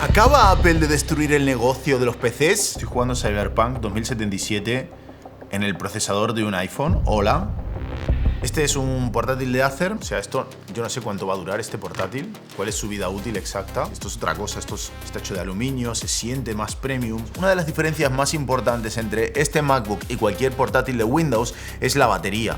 ¿Acaba Apple de destruir el negocio de los PCs? Estoy jugando Cyberpunk 2077 en el procesador de un iPhone. Hola. Este es un portátil de Acer. O sea, esto yo no sé cuánto va a durar este portátil. ¿Cuál es su vida útil exacta? Esto es otra cosa. Está hecho de aluminio, se siente más premium. Una de las diferencias más importantes entre este MacBook y cualquier portátil de Windows es la batería.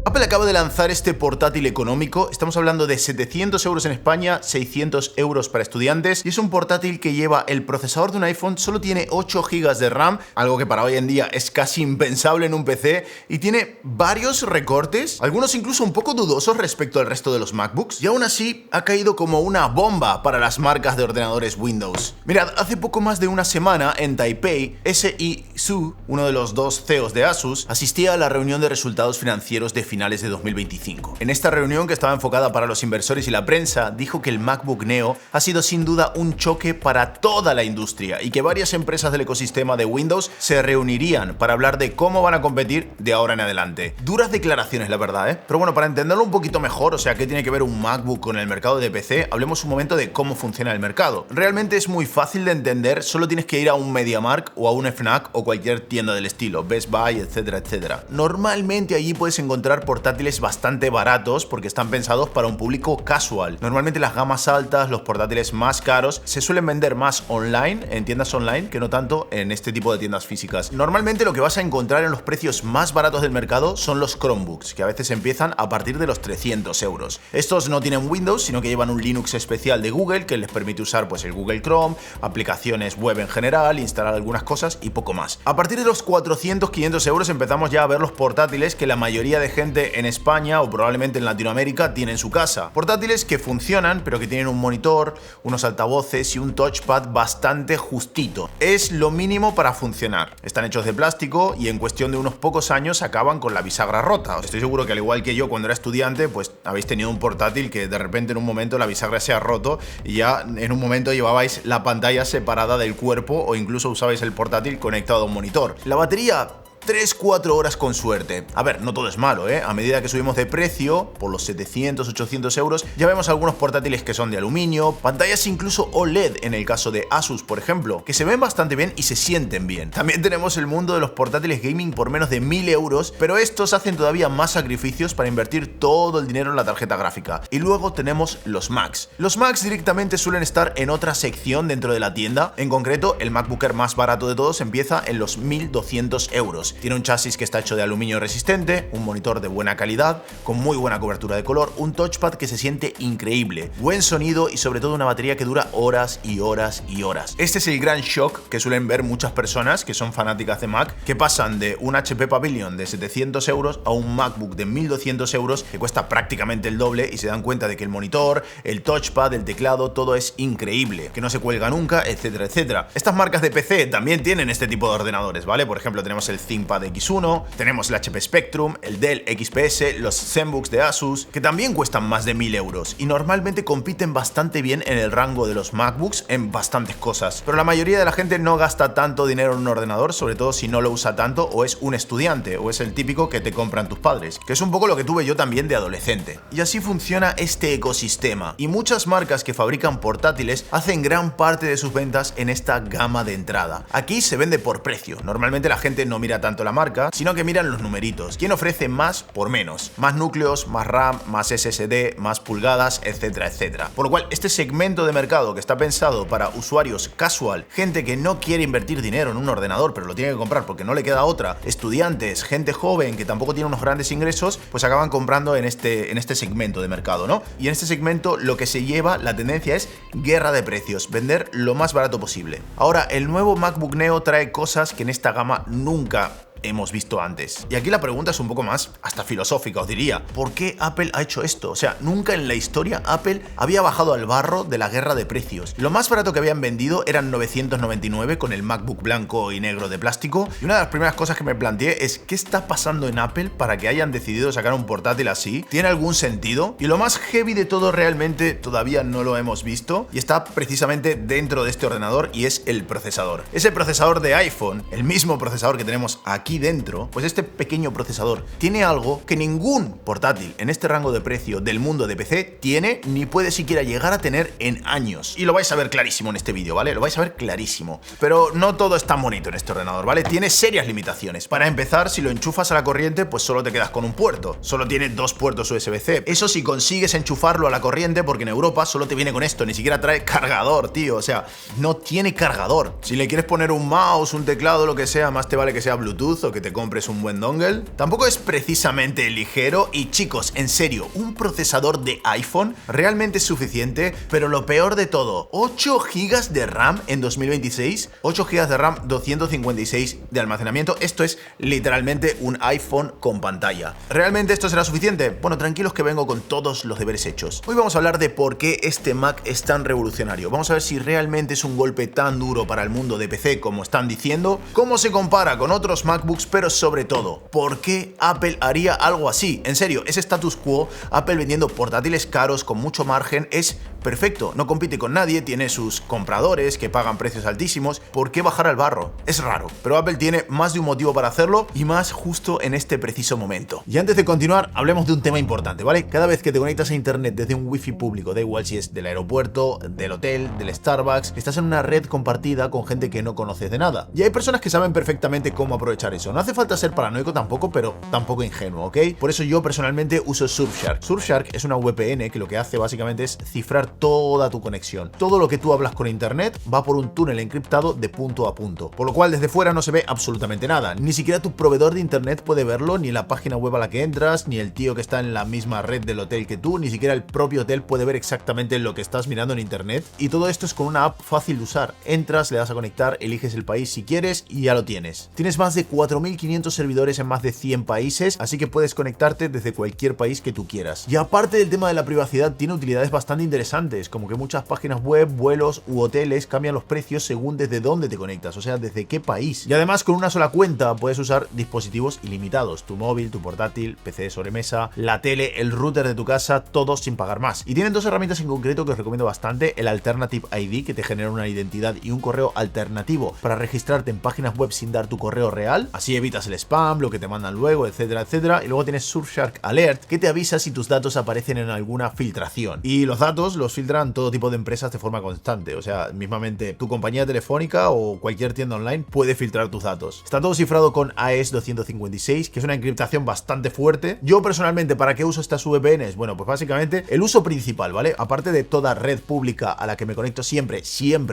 Apple acaba de lanzar este portátil económico, estamos hablando de 700 euros en España, 600 euros para estudiantes, y es un portátil que lleva el procesador de un iPhone, solo tiene 8 GB de RAM, algo que para hoy en día es casi impensable en un PC, y tiene varios recortes, algunos incluso un poco dudosos respecto al resto de los MacBooks, y aún así ha caído como una bomba para las marcas de ordenadores Windows. Mirad, hace poco más de una semana en Taipei, S.I. Su, uno de los dos CEOs de Asus, asistía a la reunión de resultados financieros de finales de 2025. En esta reunión, que estaba enfocada para los inversores y la prensa, dijo que el MacBook Neo ha sido sin duda un choque para toda la industria y que varias empresas del ecosistema de Windows se reunirían para hablar de cómo van a competir de ahora en adelante. Duras declaraciones, la verdad, ¿eh? Pero bueno, para entenderlo un poquito mejor, o sea, qué tiene que ver un MacBook con el mercado de PC, hablemos un momento de cómo funciona el mercado. Realmente es muy fácil de entender, solo tienes que ir a un MediaMarkt o a un Fnac o cualquier tienda del estilo, Best Buy, etcétera, etcétera. Normalmente allí puedes encontrar portátiles bastante baratos porque están pensados para un público casual. Normalmente las gamas altas, los portátiles más caros, se suelen vender más online, en tiendas online, que no tanto en este tipo de tiendas físicas. Normalmente lo que vas a encontrar en los precios más baratos del mercado son los Chromebooks, que a veces empiezan a partir de los 300 euros. Estos no tienen Windows, sino que llevan un Linux especial de Google que les permite usar pues el Google Chrome, aplicaciones web en general, instalar algunas cosas y poco más. A partir de los 400-500 euros empezamos ya a ver los portátiles que la mayoría de gente en España o probablemente en Latinoamérica tiene en su casa. Portátiles que funcionan, pero que tienen un monitor, unos altavoces y un touchpad bastante justito. Es lo mínimo para funcionar. Están hechos de plástico y en cuestión de unos pocos años acaban con la bisagra rota. Estoy seguro que al igual que yo cuando era estudiante, pues habéis tenido un portátil que de repente en un momento la bisagra se ha roto y ya en un momento llevabais la pantalla separada del cuerpo o incluso usabais el portátil conectado a un monitor. La batería 3-4 horas con suerte. A ver, no todo es malo, ¿eh? A medida que subimos de precio, por los 700-800 euros, ya vemos algunos portátiles que son de aluminio, pantallas incluso OLED en el caso de Asus, por ejemplo, que se ven bastante bien y se sienten bien. También tenemos el mundo de los portátiles gaming por menos de 1000 euros, pero estos hacen todavía más sacrificios para invertir todo el dinero en la tarjeta gráfica. Y luego tenemos los Macs. Los Macs directamente suelen estar en otra sección dentro de la tienda. En concreto, el MacBook Air más barato de todos empieza en los 1200 euros. Tiene un chasis que está hecho de aluminio resistente, un monitor de buena calidad, con muy buena cobertura de color, un touchpad que se siente increíble, buen sonido y sobre todo una batería que dura horas y horas y horas. Este es el gran shock que suelen ver muchas personas que son fanáticas de Mac, que pasan de un HP Pavilion de 700 euros a un MacBook de 1200 euros que cuesta prácticamente el doble y se dan cuenta de que el monitor, el touchpad, el teclado, todo es increíble, que no se cuelga nunca, etcétera, etcétera. Estas marcas de PC también tienen este tipo de ordenadores, ¿vale? Por ejemplo, tenemos el ThinkPad X1, tenemos el HP Spectrum, el Dell XPS, los ZenBooks de Asus, que también cuestan más de 1000 euros y normalmente compiten bastante bien en el rango de los MacBooks en bastantes cosas. Pero la mayoría de la gente no gasta tanto dinero en un ordenador, sobre todo si no lo usa tanto o es un estudiante o es el típico que te compran tus padres, que es un poco lo que tuve yo también de adolescente. Y así funciona este ecosistema y muchas marcas que fabrican portátiles hacen gran parte de sus ventas en esta gama de entrada. Aquí se vende por precio, normalmente la gente no mira tanto la marca, sino que miran los numeritos. ¿Quién ofrece más por menos? Más núcleos, más RAM, más SSD, más pulgadas, etcétera, etcétera. Por lo cual, este segmento de mercado que está pensado para usuarios casual, gente que no quiere invertir dinero en un ordenador, pero lo tiene que comprar porque no le queda otra, estudiantes, gente joven que tampoco tiene unos grandes ingresos, pues acaban comprando en este segmento de mercado, ¿no? Y en este segmento lo que se lleva, la tendencia es guerra de precios, vender lo más barato posible. Ahora, el nuevo MacBook Neo trae cosas que en esta gama nunca hemos visto antes. Y aquí la pregunta es un poco más hasta filosófica, os diría. ¿Por qué Apple ha hecho esto? O sea, nunca en la historia Apple había bajado al barro de la guerra de precios. Lo más barato que habían vendido eran 999 con el MacBook blanco y negro de plástico. Y una de las primeras cosas que me planteé es ¿qué está pasando en Apple para que hayan decidido sacar un portátil así? ¿Tiene algún sentido? Y lo más heavy de todo realmente todavía no lo hemos visto y está precisamente dentro de este ordenador y es el procesador. Es el procesador de iPhone, el mismo procesador que tenemos aquí aquí dentro, pues este pequeño procesador tiene algo que ningún portátil en este rango de precio del mundo de PC tiene ni puede siquiera llegar a tener en años. Y lo vais a ver clarísimo en este vídeo, ¿vale? Lo vais a ver clarísimo. Pero no todo es tan bonito en este ordenador, ¿vale? Tiene serias limitaciones. Para empezar, si lo enchufas a la corriente, pues solo te quedas con un puerto. Solo tiene 2 puertos USB-C. Eso si consigues enchufarlo a la corriente, porque en Europa solo te viene con esto, ni siquiera trae cargador, tío. O sea, no tiene cargador. Si le quieres poner un mouse, un teclado, lo que sea, más te vale que sea Bluetooth o que te compres un buen dongle. Tampoco es precisamente ligero y chicos, en serio, un procesador de iPhone realmente es suficiente, pero lo peor de todo, 8 GB de RAM en 2026, 8 GB de RAM, 256 de almacenamiento, esto es literalmente un iPhone con pantalla. ¿Realmente esto será suficiente? Bueno, tranquilos que vengo con todos los deberes hechos. Hoy vamos a hablar de por qué este Mac es tan revolucionario. Vamos a ver si realmente es un golpe tan duro para el mundo de PC como están diciendo, cómo se compara con otros MacBooks, pero sobre todo, ¿por qué Apple haría algo así? En serio, ese status quo, Apple vendiendo portátiles caros con mucho margen, es perfecto, no compite con nadie, tiene sus compradores que pagan precios altísimos. ¿Por qué bajar al barro? Es raro, pero Apple tiene más de un motivo para hacerlo y más justo en este preciso momento. Y antes de continuar, hablemos de un tema importante, ¿vale? Cada vez que te conectas a internet desde un wifi público, da igual si es del aeropuerto, del hotel, del Starbucks, estás en una red compartida con gente que no conoces de nada. Y hay personas que saben perfectamente cómo aprovechar eso. No hace falta ser paranoico tampoco, pero tampoco ingenuo, ¿ok? Por eso yo personalmente uso Surfshark. Surfshark es una VPN que lo que hace básicamente es cifrar toda tu conexión. Todo lo que tú hablas con internet va por un túnel encriptado de punto a punto, por lo cual desde fuera no se ve absolutamente nada. Ni siquiera tu proveedor de internet puede verlo, ni la página web a la que entras, ni el tío que está en la misma red del hotel que tú, ni siquiera el propio hotel puede ver exactamente lo que estás mirando en internet. Y todo esto es con una app fácil de usar. Entras, le das a conectar, eliges el país si quieres y ya lo tienes. Tienes más de 4.500 servidores en más de 100 países, así que puedes conectarte desde cualquier país que tú quieras. Y aparte del tema de la privacidad, tiene utilidades bastante interesantes, como que muchas páginas web, vuelos u hoteles cambian los precios según desde dónde te conectas, o sea, desde qué país. Y además con una sola cuenta puedes usar dispositivos ilimitados, tu móvil, tu portátil, PC de sobremesa, la tele, el router de tu casa, todo sin pagar más. Y tienen 2 herramientas en concreto que os recomiendo bastante: el Alternative ID, que te genera una identidad y un correo alternativo para registrarte en páginas web sin dar tu correo real, así evitas el spam, lo que te mandan luego, etcétera, etcétera. Y luego tienes Surfshark Alert, que te avisa si tus datos aparecen en alguna filtración. Y los datos los filtran todo tipo de empresas de forma constante, o sea, mismamente tu compañía telefónica o cualquier tienda online puede filtrar tus datos. Está todo cifrado con AES 256, que es una encriptación bastante fuerte. Yo personalmente, ¿para qué uso estas VPNs? Bueno, pues básicamente el uso principal, ¿vale? Aparte de toda red pública a la que me conecto siempre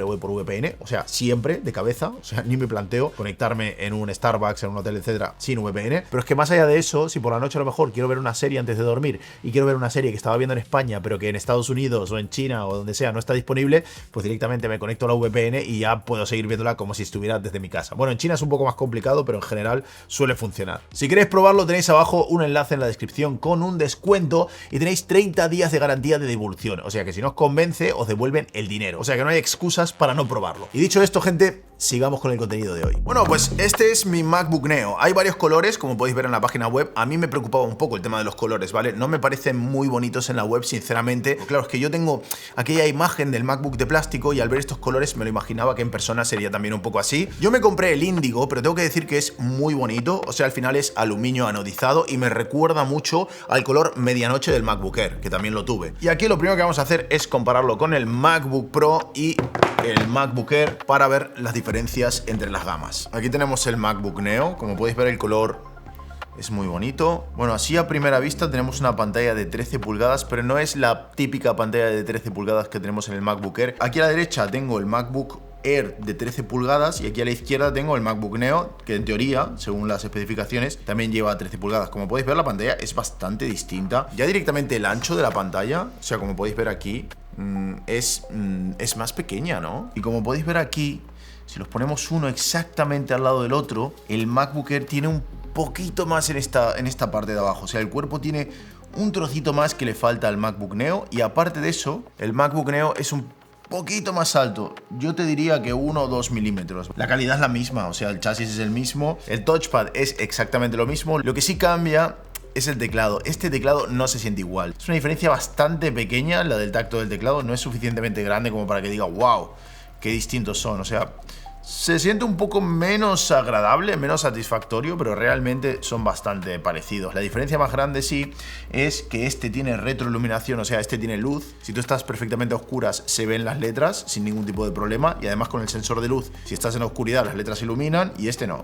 voy por VPN, o sea, siempre de cabeza, o sea, ni me planteo conectarme en un Starbucks, en un hotel, etcétera, sin VPN. Pero es que más allá de eso, si por la noche a lo mejor quiero ver una serie antes de dormir y quiero ver una serie que estaba viendo en España, pero que en Estados Unidos o en China o donde sea no está disponible, pues directamente me conecto a la VPN y ya puedo seguir viéndola como si estuviera desde mi casa. Bueno, en China es un poco más complicado, pero en general suele funcionar. Si queréis probarlo, tenéis abajo un enlace en la descripción con un descuento y tenéis 30 días de garantía de devolución. O sea que si no os convence, os devuelven el dinero. O sea que no hay excusas para no probarlo. Y dicho esto, gente, sigamos con el contenido de hoy. Bueno, pues este es mi MacBook Neo. Hay varios colores, como podéis ver en la página web. A mí me preocupaba un poco el tema de los colores, ¿vale? No me parecen muy bonitos en la web, sinceramente. Claro, es que yo tengo aquella imagen del MacBook de plástico y al ver estos colores me lo imaginaba que en persona sería también un poco así. Yo me compré el índigo, pero tengo que decir que es muy bonito. O sea, al final es aluminio anodizado y me recuerda mucho al color medianoche del MacBook Air, que también lo tuve. Y aquí lo primero que vamos a hacer es compararlo con el MacBook Pro y el MacBook Air para ver las diferencias entre las gamas. Aquí tenemos el MacBook Neo. Como podéis ver, el color es muy bonito. Bueno, así a primera vista tenemos una pantalla de 13 pulgadas, pero no es la típica pantalla de 13 pulgadas que tenemos en el MacBook Air. Aquí a la derecha tengo el MacBook Air de 13 pulgadas y aquí a la izquierda tengo el MacBook Neo, que en teoría, según las especificaciones, también lleva 13 pulgadas. Como podéis ver, la pantalla es bastante distinta. Ya directamente el ancho de la pantalla, o sea, como podéis ver aquí, es más pequeña, ¿no? Y como podéis ver aquí, si los ponemos uno exactamente al lado del otro, el MacBook Air tiene un poquito más en esta parte de abajo. O sea, el cuerpo tiene un trocito más que le falta al MacBook Neo. Y aparte de eso, el MacBook Neo es un poquito más alto. Yo te diría que 1 o 2 milímetros. La calidad es la misma, o sea, el chasis es el mismo. El touchpad es exactamente lo mismo. Lo que sí cambia es el teclado. Este teclado no se siente igual. Es una diferencia bastante pequeña, la del tacto del teclado. No es suficientemente grande como para que diga, wow, qué distintos son. O sea, Se siente un poco menos agradable, menos satisfactorio, pero realmente son bastante parecidos. La diferencia más grande sí es que este tiene retroiluminación, o sea, este tiene luz. Si tú estás perfectamente a oscuras, se ven las letras sin ningún tipo de problema, y además con el sensor de luz, si estás en la oscuridad, las letras se iluminan, y este no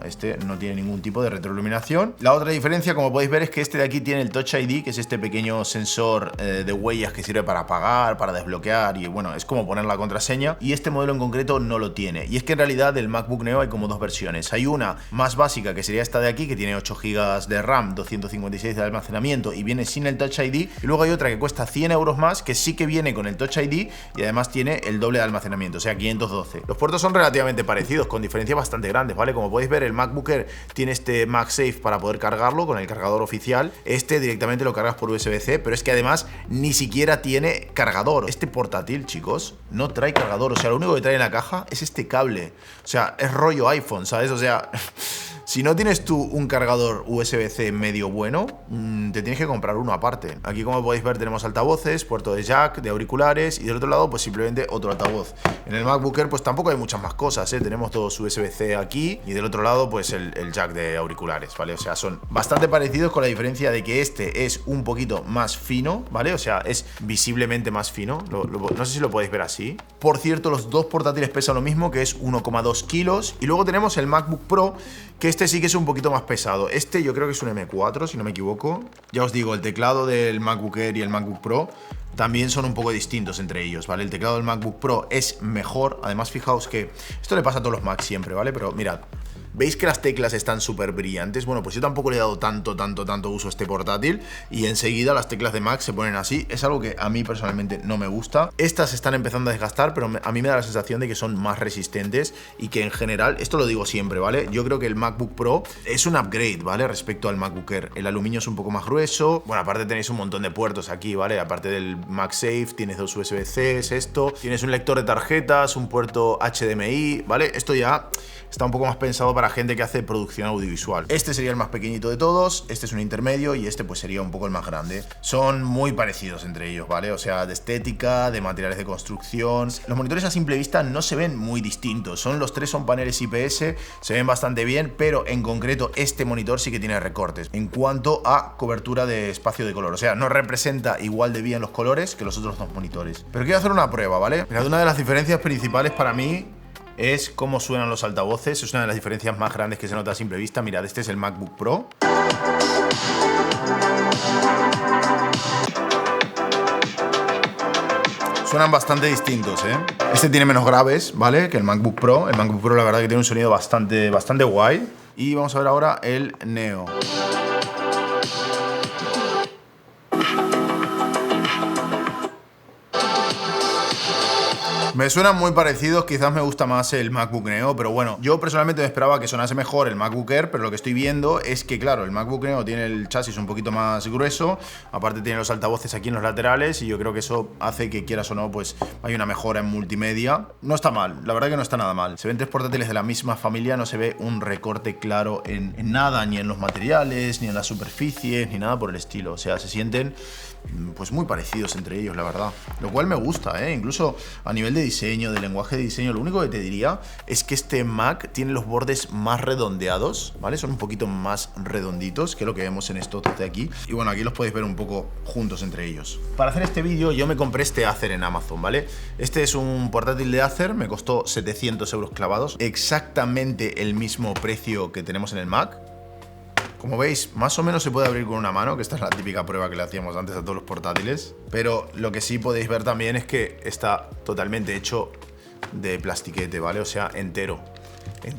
tiene ningún tipo de retroiluminación. La otra diferencia, como podéis ver, es que este de aquí tiene el Touch ID, que es este pequeño sensor de huellas que sirve para apagar, para desbloquear, y bueno, es como poner la contraseña, y este modelo en concreto no lo tiene. Y es que en realidad del MacBook Neo hay como dos versiones. Hay una más básica, que sería esta de aquí, que tiene 8 GB de RAM, 256 de almacenamiento y viene sin el Touch ID. Y luego hay otra que cuesta 100 euros más, que sí que viene con el Touch ID y además tiene el doble de almacenamiento, o sea, 512. Los puertos son relativamente parecidos, con diferencias bastante grandes, ¿vale? Como podéis ver, el MacBook Air tiene este MagSafe para poder cargarlo con el cargador oficial. Este directamente lo cargas por USB-C, pero es que además ni siquiera tiene cargador. Este portátil, chicos, no trae cargador, o sea, lo único que trae en la caja es este cable. O sea, es rollo iPhone, ¿sabes? O sea, si no tienes tú un cargador USB-C medio bueno, te tienes que comprar uno aparte. Aquí, como podéis ver, tenemos altavoces, puerto de jack, de auriculares, y del otro lado pues simplemente otro altavoz. En el MacBook Air pues tampoco hay muchas más cosas, ¿eh? Tenemos todos USB-C aquí y del otro lado pues el jack de auriculares, ¿vale? O sea, son bastante parecidos, con la diferencia de que este es un poquito más fino, ¿vale? O sea, es visiblemente más fino. No sé si lo podéis ver así. Por cierto, los dos portátiles pesan lo mismo, que es 1,2 kilos. Y luego tenemos el MacBook Pro, que este sí que es un poquito más pesado. Este yo creo que es un M4, si no me equivoco. Ya os digo, el teclado del MacBook Air y el MacBook Pro también son un poco distintos entre ellos, ¿vale? El teclado del MacBook Pro es mejor. Además, fijaos que esto le pasa a todos los Macs siempre, ¿vale? Pero mirad, ¿veis que las teclas están súper brillantes? Bueno, pues yo tampoco le he dado tanto uso a este portátil y enseguida las teclas de Mac se ponen así. Es algo que a mí personalmente no me gusta. Estas están empezando a desgastar, pero a mí me da la sensación de que son más resistentes y que en general, esto lo digo siempre, ¿vale? Yo creo que el MacBook Pro es un upgrade, ¿vale? Respecto al MacBook Air. El aluminio es un poco más grueso. Bueno, aparte tenéis un montón de puertos aquí, ¿vale? Aparte del MagSafe, tienes dos USB-C, esto. Tienes un lector de tarjetas, un puerto HDMI, ¿vale? Esto ya está un poco más pensado para gente que hace producción audiovisual. Este sería el más pequeñito de todos, este es un intermedio y este pues sería un poco el más grande. Son muy parecidos entre ellos, ¿vale? O sea, de estética, de materiales de construcción. Los monitores a simple vista no se ven muy distintos. Los tres son paneles IPS, se ven bastante bien, pero en concreto este monitor sí que tiene recortes en cuanto a cobertura de espacio de color. O sea, no representa igual de bien los colores que los otros dos monitores. Pero quiero hacer una prueba, ¿vale? Mirad, una de las diferencias principales para mí es cómo suenan los altavoces. Es una de las diferencias más grandes que se nota a simple vista. Mirad, este es el MacBook Pro. Suenan bastante distintos, ¿eh? Este tiene menos graves, ¿vale? Que el MacBook Pro. El MacBook Pro la verdad que tiene un sonido bastante guay. Y vamos a ver ahora el Neo. Me suenan muy parecidos, quizás me gusta más el MacBook Neo, pero bueno, yo personalmente me esperaba que sonase mejor el MacBook Air, pero lo que estoy viendo es que, claro, el MacBook Neo tiene el chasis un poquito más grueso, aparte tiene los altavoces aquí en los laterales y yo creo que eso hace que, quieras o no, pues hay una mejora en multimedia. No está mal, la verdad que no está nada mal. Se ven tres portátiles de la misma familia, no se ve un recorte claro en nada, ni en los materiales, ni en las superficies, ni nada por el estilo. O sea, se sienten pues muy parecidos entre ellos, la verdad. Lo cual me gusta, ¿eh? Incluso a nivel de diseño, de lenguaje de diseño, lo único que te diría es que este Mac tiene los bordes más redondeados, ¿vale? Son un poquito más redonditos que lo que vemos en estos de aquí. Y bueno, aquí los podéis ver un poco juntos entre ellos. Para hacer este vídeo yo me compré este Acer en Amazon, ¿vale? Este es un portátil de Acer, me costó 700 euros clavados. Exactamente el mismo precio que tenemos en el Mac. Como veis, más o menos se puede abrir con una mano, que esta es la típica prueba que le hacíamos antes a todos los portátiles. Pero lo que sí podéis ver también es que está totalmente hecho de plastiquete, ¿vale? O sea, entero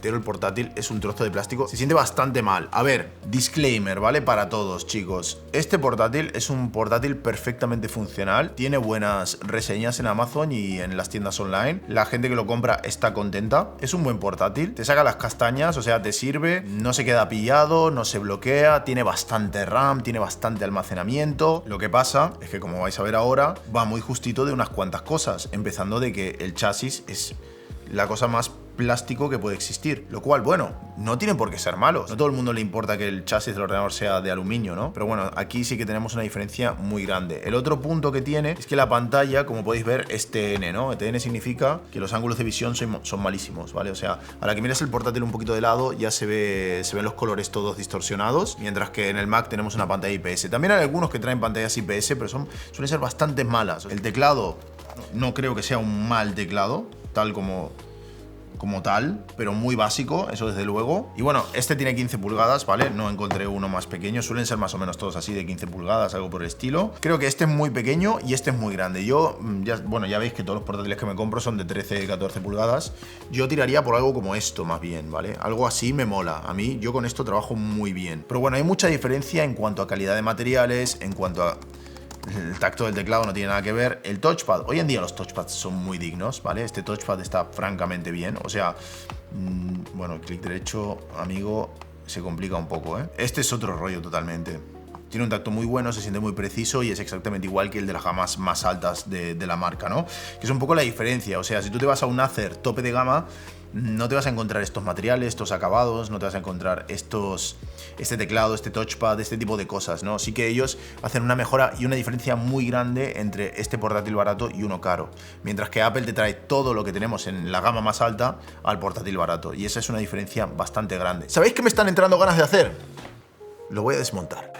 el portátil es un trozo de plástico. Se siente bastante mal. A ver, disclaimer, ¿vale? Para todos, chicos. Este portátil es un portátil perfectamente funcional. Tiene buenas reseñas en Amazon y en las tiendas online. La gente que lo compra está contenta. Es un buen portátil. Te saca las castañas, o sea, te sirve. No se queda pillado, no se bloquea. Tiene bastante RAM, tiene bastante almacenamiento. Lo que pasa es que, como vais a ver ahora, va muy justito de unas cuantas cosas. Empezando de que el chasis es la cosa más plástico que puede existir. Lo cual, bueno, no tiene por qué ser malo. No todo el mundo le importa que el chasis del ordenador sea de aluminio, ¿no? Pero bueno, aquí sí que tenemos una diferencia muy grande. El otro punto que tiene es que la pantalla, como podéis ver, es TN, ¿no? TN significa que los ángulos de visión son malísimos, ¿vale? O sea, a la que miras el portátil un poquito de lado ya se ven los colores todos distorsionados, mientras que en el Mac tenemos una pantalla IPS. También hay algunos que traen pantallas IPS, pero suelen ser bastante malas. El teclado no creo que sea un mal teclado, tal como tal, pero muy básico, eso desde luego. Y bueno, este tiene 15 pulgadas, ¿vale? No encontré uno más pequeño, suelen ser más o menos todos así de 15 pulgadas, algo por el estilo. Creo que este es muy pequeño y este es muy grande. Yo, ya veis que todos los portátiles que me compro son de 13, 14 pulgadas. Yo tiraría por algo como esto más bien, ¿vale? Algo así me mola. A mí, yo con esto trabajo muy bien. Pero bueno, hay mucha diferencia en cuanto a calidad de materiales, en cuanto a... El tacto del teclado no tiene nada que ver. El touchpad, hoy en día los touchpads son muy dignos, ¿vale? Este touchpad está francamente bien. O sea, bueno, el clic derecho, amigo, se complica un poco, ¿eh? Este es otro rollo totalmente. Tiene un tacto muy bueno, se siente muy preciso y es exactamente igual que el de las gamas más altas de la marca, ¿no? Que es un poco la diferencia. O sea, si tú te vas a un Acer tope de gama, no te vas a encontrar estos materiales, estos acabados, no te vas a encontrar este teclado, este touchpad, este tipo de cosas, ¿no? Sí que ellos hacen una mejora y una diferencia muy grande entre este portátil barato y uno caro. Mientras que Apple te trae todo lo que tenemos en la gama más alta al portátil barato. Y esa es una diferencia bastante grande. ¿Sabéis qué me están entrando ganas de hacer? Lo voy a desmontar.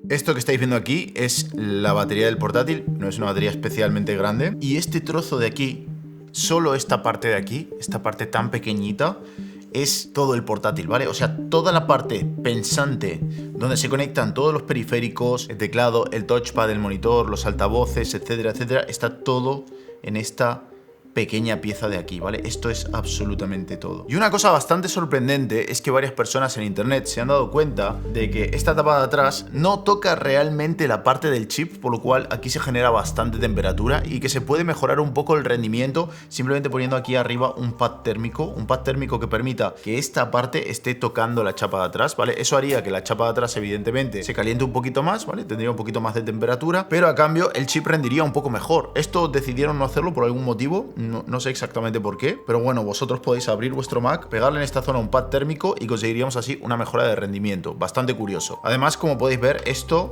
Esto que estáis viendo aquí es la batería del portátil, no es una batería especialmente grande. Y este trozo de aquí, solo esta parte de aquí, esta parte tan pequeñita, es todo el portátil, ¿vale? O sea, toda la parte pensante donde se conectan todos los periféricos, el teclado, el touchpad, el monitor, los altavoces, etcétera, etcétera, está todo en esta pequeña pieza de aquí, ¿vale? Esto es absolutamente todo. Y una cosa bastante sorprendente es que varias personas en internet se han dado cuenta de que esta tapa de atrás no toca realmente la parte del chip, por lo cual aquí se genera bastante temperatura y que se puede mejorar un poco el rendimiento simplemente poniendo aquí arriba un pad térmico que permita que esta parte esté tocando la chapa de atrás, ¿vale? Eso haría que la chapa de atrás evidentemente se caliente un poquito más, ¿vale? Tendría un poquito más de temperatura, pero a cambio el chip rendiría un poco mejor. Esto decidieron no hacerlo por algún motivo, no sé exactamente por qué, pero bueno, vosotros podéis abrir vuestro Mac, pegarle en esta zona un pad térmico y conseguiríamos así una mejora de rendimiento. Bastante curioso. Además, como podéis ver, esto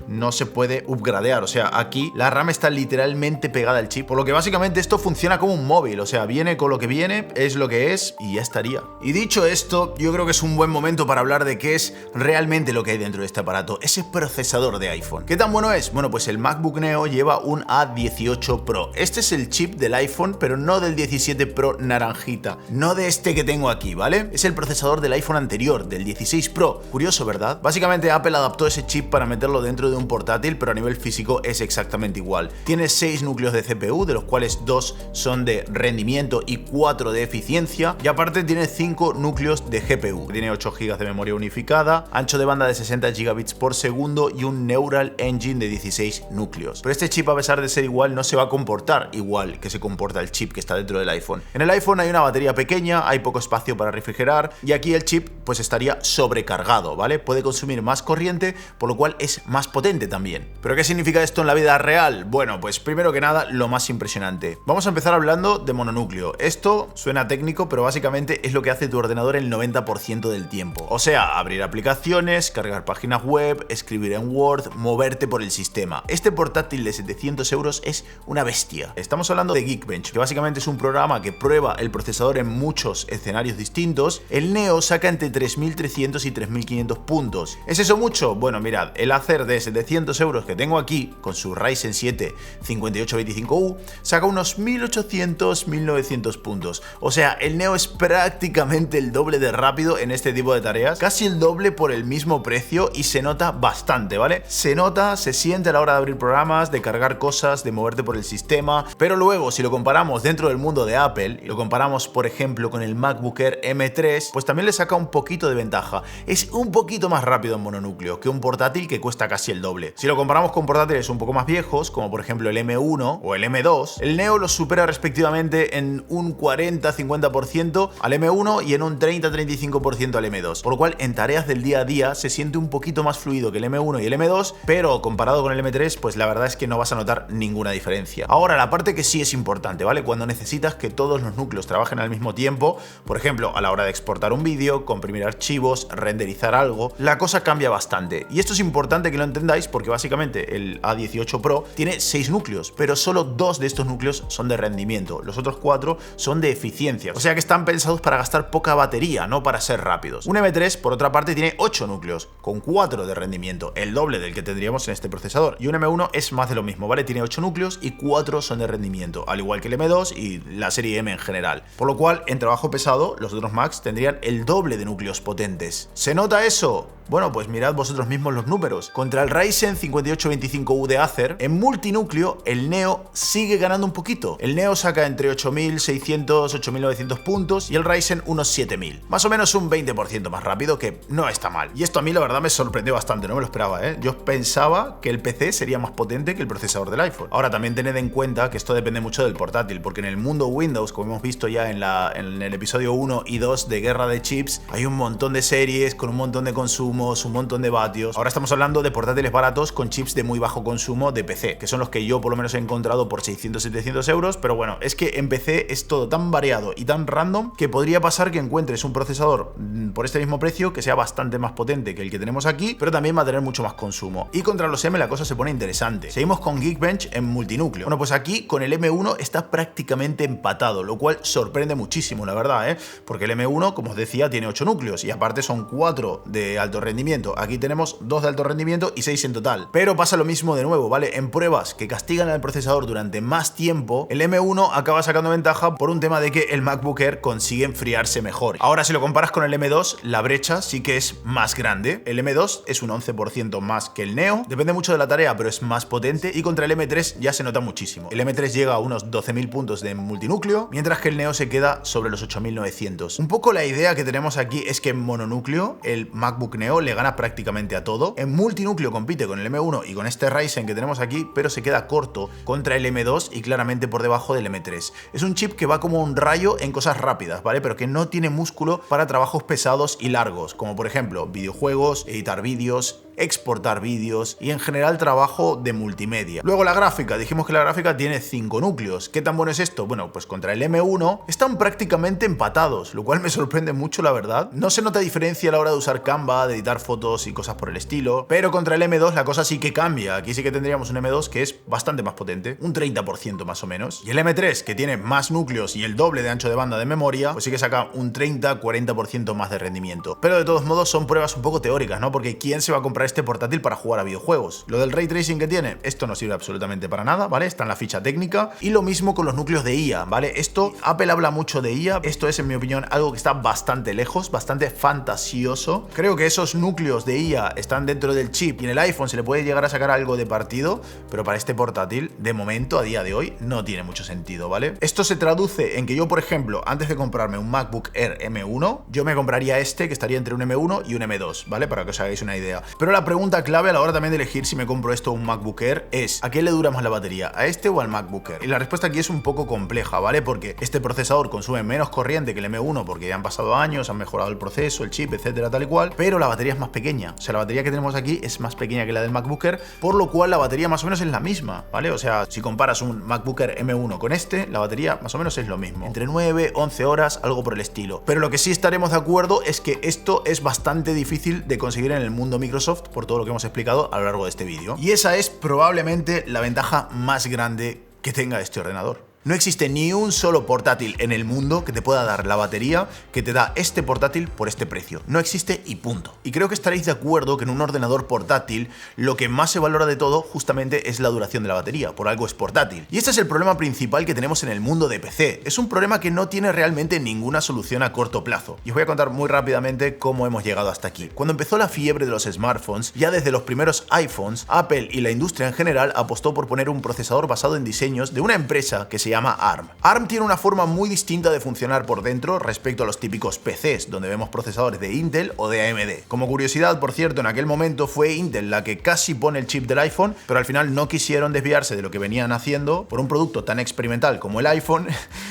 no se puede upgradear, o sea, aquí la RAM está literalmente pegada al chip, por lo que básicamente esto funciona como un móvil, o sea, viene con lo que viene, es lo que es y ya estaría. Y dicho esto, yo creo que es un buen momento para hablar de qué es realmente lo que hay dentro de este aparato, ese procesador de iPhone. ¿Qué tan bueno es? Bueno, pues el MacBook Neo lleva un A18 Pro. Este es el chip del iPhone, pero no del 17 Pro naranjita, no de este que tengo aquí, ¿vale? Es el procesador del iPhone anterior, del 16 Pro. Curioso, ¿verdad? Básicamente Apple adaptó ese chip para meterlo dentro de un portátil, pero a nivel físico es exactamente igual. Tiene 6 núcleos de CPU, de los cuales 2 son de rendimiento y 4 de eficiencia, y aparte tiene 5 núcleos de GPU. Tiene 8 GB de memoria unificada, ancho de banda de 60 gigabits por segundo y un Neural Engine de 16 núcleos. Pero este chip, a pesar de ser igual, no se va a comportar igual que se comporta el chip que está dentro del iPhone. En el iPhone hay una batería pequeña, hay poco espacio para refrigerar, y aquí el chip pues estaría sobrecargado, ¿vale? Puede consumir más corriente, por lo cual es más potente también. ¿Pero qué significa esto en la vida real? Bueno, pues primero que nada, lo más impresionante. Vamos a empezar hablando de mononúcleo. Esto suena técnico, pero básicamente es lo que hace tu ordenador el 90% del tiempo. O sea, abrir aplicaciones, cargar páginas web, escribir en Word, moverte por el sistema. Este portátil de 700 euros es una bestia. Estamos hablando de Geekbench, que básicamente es un programa que prueba el procesador en muchos escenarios distintos. El Neo saca entre 3.300 y 3.500 puntos. ¿Es eso mucho? Bueno, mirad, el Acer de 700 euros que tengo aquí, con su Ryzen 7 5825U, saca unos 1800-1900 puntos. O sea, el Neo es prácticamente el doble de rápido en este tipo de tareas, casi el doble por el mismo precio, y se nota bastante, ¿vale? Se nota, se siente a la hora de abrir programas, de cargar cosas, de moverte por el sistema, pero luego si lo comparamos dentro del mundo de Apple, y lo comparamos por ejemplo con el MacBook Air M3, pues también le saca un poquito de ventaja. Es un poquito más rápido en mononúcleo que un portátil que cuesta casi el doble. Si lo comparamos con portátiles un poco más viejos, como por ejemplo el M1 o el M2, el Neo los supera respectivamente en un 40-50% al M1 y en un 30-35% al M2, por lo cual en tareas del día a día se siente un poquito más fluido que el M1 y el M2, pero comparado con el M3, pues la verdad es que no vas a notar ninguna diferencia. Ahora, la parte que sí es importante, ¿vale? Cuando necesitas que todos los núcleos trabajen al mismo tiempo, por ejemplo, a la hora de exportar un vídeo, comprimir archivos, renderizar algo, la cosa cambia bastante. Y esto es importante que lo entendáis porque básicamente el A18 Pro tiene 6 núcleos, pero solo 2 de estos núcleos son de rendimiento, los otros 4 son de eficiencia, o sea que están pensados para gastar poca batería, no para ser rápidos. Un M3, por otra parte, tiene 8 núcleos, con 4 de rendimiento, el doble del que tendríamos en este procesador. Y un M1 es más de lo mismo, ¿vale? Tiene 8 núcleos y 4 son de rendimiento, al igual que el M2 y la serie M en general. Por lo cual, en trabajo pesado, los otros Macs tendrían el doble de núcleos potentes. ¿Se nota eso? Bueno, pues mirad vosotros mismos los números. Contra el Ryzen 5825U de Acer, en multinúcleo, el Neo sigue ganando un poquito. El Neo saca entre 8600, 8900 puntos y el Ryzen unos 7000. Más o menos un 20% más rápido, que no está mal. Y esto a mí la verdad me sorprendió bastante, no me lo esperaba, ¿eh? Yo pensaba que el PC sería más potente que el procesador del iPhone. Ahora también tened en cuenta que esto depende mucho del portátil, porque en el mundo Windows, como hemos visto ya en el episodio 1 y 2 de Guerra de Chips, hay un montón de series con un montón de consumo, un montón de vatios. Ahora estamos hablando de portátiles baratos con chips de muy bajo consumo de PC, que son los que yo por lo menos he encontrado por 600-700 euros, pero bueno, es que en PC es todo tan variado y tan random que podría pasar que encuentres un procesador por este mismo precio que sea bastante más potente que el que tenemos aquí, pero también va a tener mucho más consumo. Y contra los M la cosa se pone interesante. Seguimos con Geekbench en multinúcleo. Bueno, pues aquí con el M1 está prácticamente empatado, lo cual sorprende muchísimo, la verdad, ¿eh? Porque el M1, como os decía, tiene 8 núcleos y aparte son 4 de alto rendimiento. Aquí tenemos 2 de alto rendimiento y 6 en total. Pero pasa lo mismo de nuevo, ¿vale? En pruebas que castigan al procesador durante más tiempo, el M1 acaba sacando ventaja por un tema de que el MacBook Air consigue enfriarse mejor. Ahora, si lo comparas con el M2, la brecha sí que es más grande. El M2 es un 11% más que el Neo. Depende mucho de la tarea, pero es más potente. Y contra el M3 ya se nota muchísimo. El M3 llega a unos 12.000 puntos de multinúcleo, mientras que el Neo se queda sobre los 8.900. Un poco la idea que tenemos aquí es que en mononúcleo el MacBook Neo le gana prácticamente a todo. En multinúcleo compite con el M1 y con este Ryzen que tenemos aquí, pero se queda corto contra el M2 y claramente por debajo del M3. Es un chip que va como un rayo en cosas rápidas, ¿vale? Pero que no tiene músculo para trabajos pesados y largos, como por ejemplo videojuegos, editar vídeos, exportar vídeos y en general trabajo de multimedia. Luego la gráfica, dijimos que la gráfica tiene 5 núcleos. ¿Qué tan bueno es esto? Bueno, pues contra el M1 están prácticamente empatados, lo cual me sorprende mucho, la verdad. No se nota diferencia a la hora de usar Canva, de editar fotos y cosas por el estilo, pero contra el M2 la cosa sí que cambia. Aquí sí que tendríamos un M2 que es bastante más potente, un 30% más o menos. Y el M3, que tiene más núcleos y el doble de ancho de banda de memoria, pues sí que saca un 30-40% más de rendimiento. Pero de todos modos son pruebas un poco teóricas, ¿no? Porque ¿quién se va a comprar este portátil para jugar a videojuegos? Lo del Ray Tracing que tiene, esto no sirve absolutamente para nada, ¿vale? Está en la ficha técnica. Y lo mismo con los núcleos de IA, ¿vale? Esto, Apple habla mucho de IA, esto es en mi opinión algo que está bastante lejos, bastante fantasioso. Creo que esos núcleos de IA están dentro del chip y en el iPhone se le puede llegar a sacar algo de partido, pero para este portátil, de momento, a día de hoy, no tiene mucho sentido, ¿vale? Esto se traduce en que yo, por ejemplo, antes de comprarme un MacBook Air M1, yo me compraría este, que estaría entre un M1 y un M2, ¿vale? Para que os hagáis una idea. Pero la pregunta clave a la hora también de elegir si me compro esto o un MacBook Air es, ¿a qué le dura más la batería? ¿A este o al MacBook Air? Y la respuesta aquí es un poco compleja, ¿vale? Porque este procesador consume menos corriente que el M1 porque ya han pasado años, han mejorado el proceso, el chip, etcétera, tal y cual, pero la batería es más pequeña. O sea, la batería que tenemos aquí es más pequeña que la del MacBook Air, por lo cual la batería más o menos es la misma, ¿vale? O sea, si comparas un MacBook Air M1 con este, la batería más o menos es lo mismo. Entre 9, 11 horas, algo por el estilo. Pero lo que sí estaremos de acuerdo es que esto es bastante difícil de conseguir en el mundo Microsoft por todo lo que hemos explicado a lo largo de este vídeo. Y esa es probablemente la ventaja más grande que tenga este ordenador. No existe ni un solo portátil en el mundo que te pueda dar la batería que te da este portátil por este precio. No existe y punto. Y creo que estaréis de acuerdo que en un ordenador portátil lo que más se valora de todo justamente es la duración de la batería. Por algo es portátil. Y este es el problema principal que tenemos en el mundo de PC. Es un problema que no tiene realmente ninguna solución a corto plazo. Y os voy a contar muy rápidamente cómo hemos llegado hasta aquí. Cuando empezó la fiebre de los smartphones, ya desde los primeros iPhones, Apple y la industria en general apostó por poner un procesador basado en diseños de una empresa que se llama llama ARM. ARM tiene una forma muy distinta de funcionar por dentro respecto a los típicos PCs, donde vemos procesadores de Intel o de AMD. Como curiosidad, por cierto, en aquel momento fue Intel la que casi pone el chip del iPhone, pero al final no quisieron desviarse de lo que venían haciendo por un producto tan experimental como el iPhone,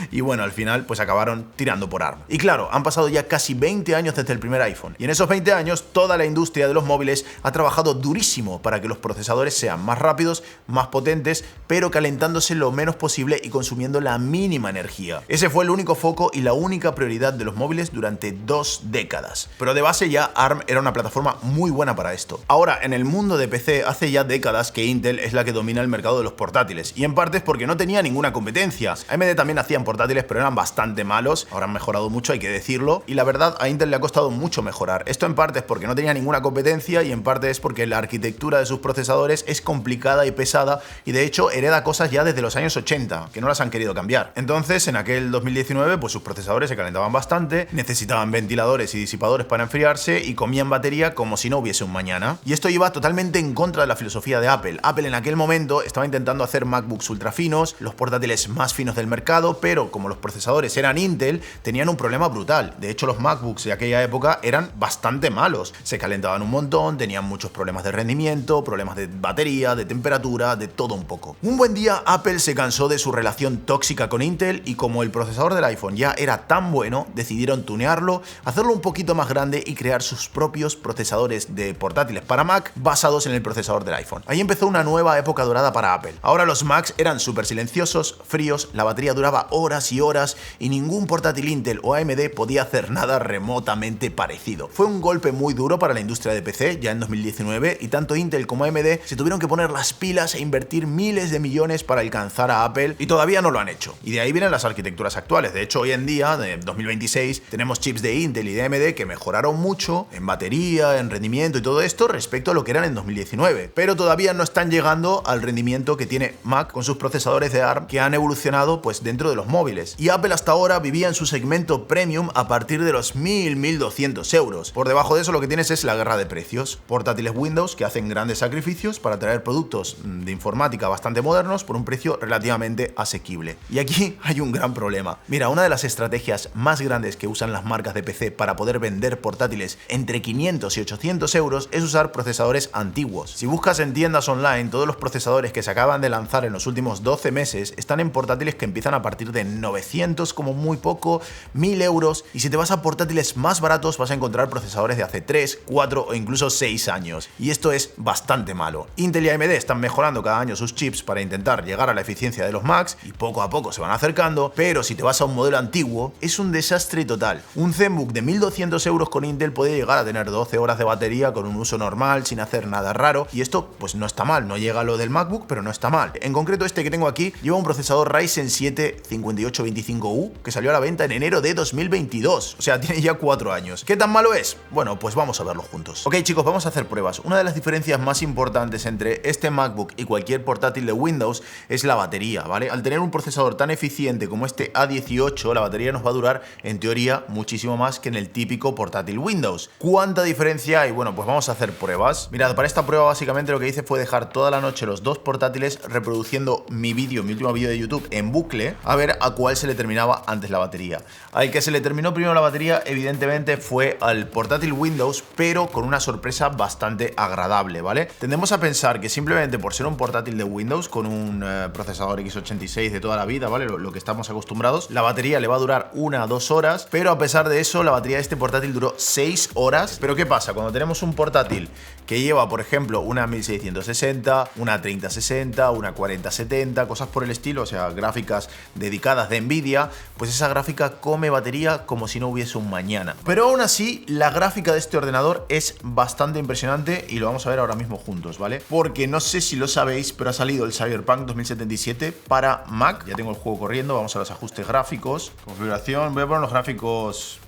y bueno, al final pues acabaron tirando por ARM. Y claro, han pasado ya casi 20 años desde el primer iPhone, y en esos 20 años toda la industria de los móviles ha trabajado durísimo para que los procesadores sean más rápidos, más potentes, pero calentándose lo menos posible y consumiendo la mínima energía. Ese fue el único foco y la única prioridad de los móviles durante 2 décadas. Pero de base ya ARM era una plataforma muy buena para esto. Ahora, en el mundo de PC hace ya décadas que Intel es la que domina el mercado de los portátiles, y en parte es porque no tenía ninguna competencia. AMD también hacían portátiles, pero eran bastante malos. Ahora han mejorado mucho, hay que decirlo, y la verdad a Intel le ha costado mucho mejorar. Esto en parte es porque no tenía ninguna competencia y en parte es porque la arquitectura de sus procesadores es complicada y pesada, y de hecho hereda cosas ya desde los años 80, que no las han querido cambiar. Entonces, en aquel 2019, pues sus procesadores se calentaban bastante, necesitaban ventiladores y disipadores para enfriarse y comían batería como si no hubiese un mañana. Y esto iba totalmente en contra de la filosofía de Apple. Apple en aquel momento estaba intentando hacer MacBooks ultra finos, los portátiles más finos del mercado, pero como los procesadores eran Intel, tenían un problema brutal. De hecho, los MacBooks de aquella época eran bastante malos. Se calentaban un montón, tenían muchos problemas de rendimiento, problemas de batería, de temperatura, de todo un poco. Un buen día Apple se cansó de su relación tóxica con Intel y como el procesador del iPhone ya era tan bueno, decidieron tunearlo, hacerlo un poquito más grande y crear sus propios procesadores de portátiles para Mac basados en el procesador del iPhone. Ahí empezó una nueva época dorada para Apple. Ahora los Macs eran súper silenciosos, fríos, la batería duraba horas y horas y ningún portátil Intel o AMD podía hacer nada remotamente parecido. Fue un golpe muy duro para la industria de PC ya en 2019 y tanto Intel como AMD se tuvieron que poner las pilas e invertir miles de millones para alcanzar a Apple y todavía no lo han hecho. Y de ahí vienen las arquitecturas actuales. De hecho, hoy en día, de 2026, tenemos chips de Intel y de AMD que mejoraron mucho en batería, en rendimiento y todo esto respecto a lo que eran en 2019. Pero todavía no están llegando al rendimiento que tiene Mac con sus procesadores de ARM que han evolucionado pues dentro de los móviles. Y Apple hasta ahora vivía en su segmento premium a partir de los 1.200 euros. Por debajo de eso lo que tienes es la guerra de precios. Portátiles Windows que hacen grandes sacrificios para traer productos de informática bastante modernos por un precio relativamente asequible. Y aquí hay un gran problema. Mira, una de las estrategias más grandes que usan las marcas de PC para poder vender portátiles entre 500 y 800 euros es usar procesadores antiguos. Si buscas en tiendas online, todos los procesadores que se acaban de lanzar en los últimos 12 meses están en portátiles que empiezan a partir de 900 como muy poco, 1000 euros, y si te vas a portátiles más baratos vas a encontrar procesadores de hace 3, 4 o incluso 6 años. Y esto es bastante malo. Intel y AMD están mejorando cada año sus chips para intentar llegar a la eficiencia de los Macs y poco a poco se van acercando, pero si te vas a un modelo antiguo es un desastre total. Un ZenBook de 1.200 euros con Intel puede llegar a tener 12 horas de batería con un uso normal, sin hacer nada raro, y esto pues no está mal, no llega a lo del MacBook, pero no está mal. En concreto este que tengo aquí lleva un procesador Ryzen 7 5825U que salió a la venta en enero de 2022, o sea, tiene ya 4 años. ¿Qué tan malo es? Bueno, pues vamos a verlo juntos. Ok chicos, vamos a hacer pruebas. Una de las diferencias más importantes entre este MacBook y cualquier portátil de Windows es la batería, ¿vale? Al tener un procesador tan eficiente como este A18, la batería nos va a durar, en teoría, muchísimo más que en el típico portátil Windows. ¿Cuánta diferencia hay? Bueno, pues vamos a hacer pruebas. Mirad, para esta prueba básicamente lo que hice fue dejar toda la noche los dos portátiles reproduciendo mi último vídeo de YouTube en bucle, a ver a cuál se le terminaba antes la batería. Al que se le terminó primero la batería, evidentemente, fue al portátil Windows, pero con una sorpresa bastante agradable, ¿vale? Tendemos a pensar que simplemente por ser un portátil de Windows con un procesador x86 de toda la vida, ¿vale? Lo que estamos acostumbrados, la batería le va a durar 1 a 2 horas, pero a pesar de eso, la batería de este portátil duró 6 horas. Pero ¿qué pasa? Cuando tenemos un portátil que lleva, por ejemplo, una 1660, una 3060, una 4070, cosas por el estilo, o sea, gráficas dedicadas de Nvidia, pues esa gráfica come batería como si no hubiese un mañana. Pero aún así, la gráfica de este ordenador es bastante impresionante y lo vamos a ver ahora mismo juntos, ¿vale? Porque no sé si lo sabéis, pero ha salido el Cyberpunk 2077 para Mac. Ya tengo el juego corriendo, vamos a los ajustes gráficos, configuración, voy a poner los gráficos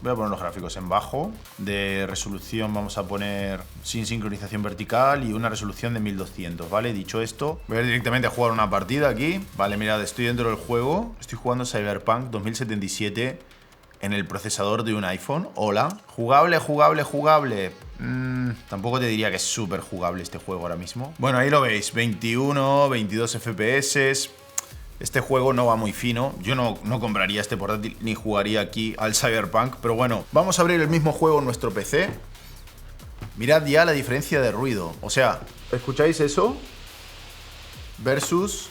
en bajo, de resolución vamos a poner sin sincronización vertical y una resolución de 1200, ¿vale? Dicho esto, voy a ir directamente a jugar una partida aquí. Vale, mirad, estoy dentro del juego, estoy jugando Cyberpunk 2077 en el procesador de un iPhone. Hola. Jugable. Tampoco te diría que es súper jugable este juego ahora mismo. Bueno, ahí lo veis, 21, 22 FPS. Este juego no va muy fino. Yo no compraría este portátil ni jugaría aquí al Cyberpunk. Pero bueno, vamos a abrir el mismo juego en nuestro PC. Mirad ya la diferencia de ruido. O sea, ¿escucháis eso? Versus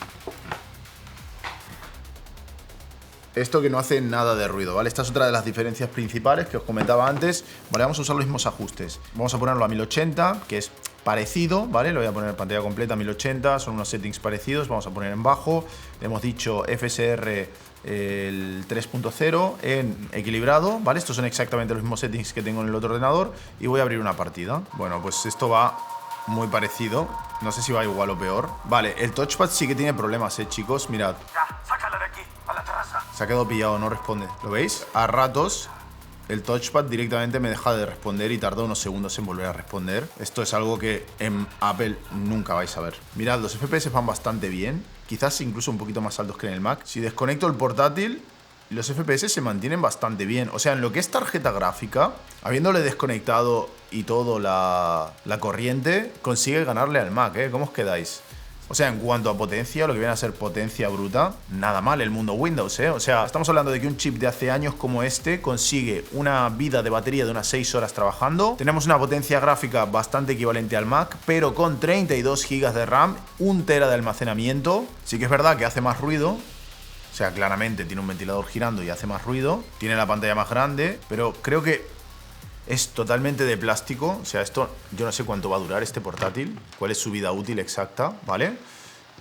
esto que no hace nada de ruido, ¿vale? Esta es otra de las diferencias principales que os comentaba antes. Vale, vamos a usar los mismos ajustes. Vamos a ponerlo a 1080, que es parecido, ¿vale? Lo voy a poner en pantalla completa a 1080, son unos settings parecidos. Vamos a poner en bajo. Le hemos dicho FSR el 3.0 en equilibrado, ¿vale? Estos son exactamente los mismos settings que tengo en el otro ordenador. Y voy a abrir una partida. Bueno, pues esto va muy parecido. No sé si va igual o peor. Vale, el touchpad sí que tiene problemas, chicos. Mirad. Ya, sácala de aquí, a la terraza. Se ha quedado pillado, no responde. ¿Lo veis? A ratos el touchpad directamente me deja de responder y tarda unos segundos en volver a responder. Esto es algo que en Apple nunca vais a ver. Mirad, los FPS van bastante bien. Quizás incluso un poquito más altos que en el Mac. Si desconecto el portátil, los FPS se mantienen bastante bien. O sea, en lo que es tarjeta gráfica, habiéndole desconectado y todo la corriente, consigue ganarle al Mac, ¿eh? ¿Cómo os quedáis? O sea, en cuanto a potencia, lo que viene a ser potencia bruta, nada mal el mundo Windows, ¿eh? O sea, estamos hablando de que un chip de hace años como este consigue una vida de batería de unas 6 horas trabajando. Tenemos una potencia gráfica bastante equivalente al Mac, pero con 32 GB de RAM, 1 TB de almacenamiento. Sí que es verdad que hace más ruido. O sea, claramente tiene un ventilador girando y hace más ruido. Tiene la pantalla más grande, pero creo que es totalmente de plástico. O sea, esto yo no sé cuánto va a durar este portátil, cuál es su vida útil exacta, ¿vale?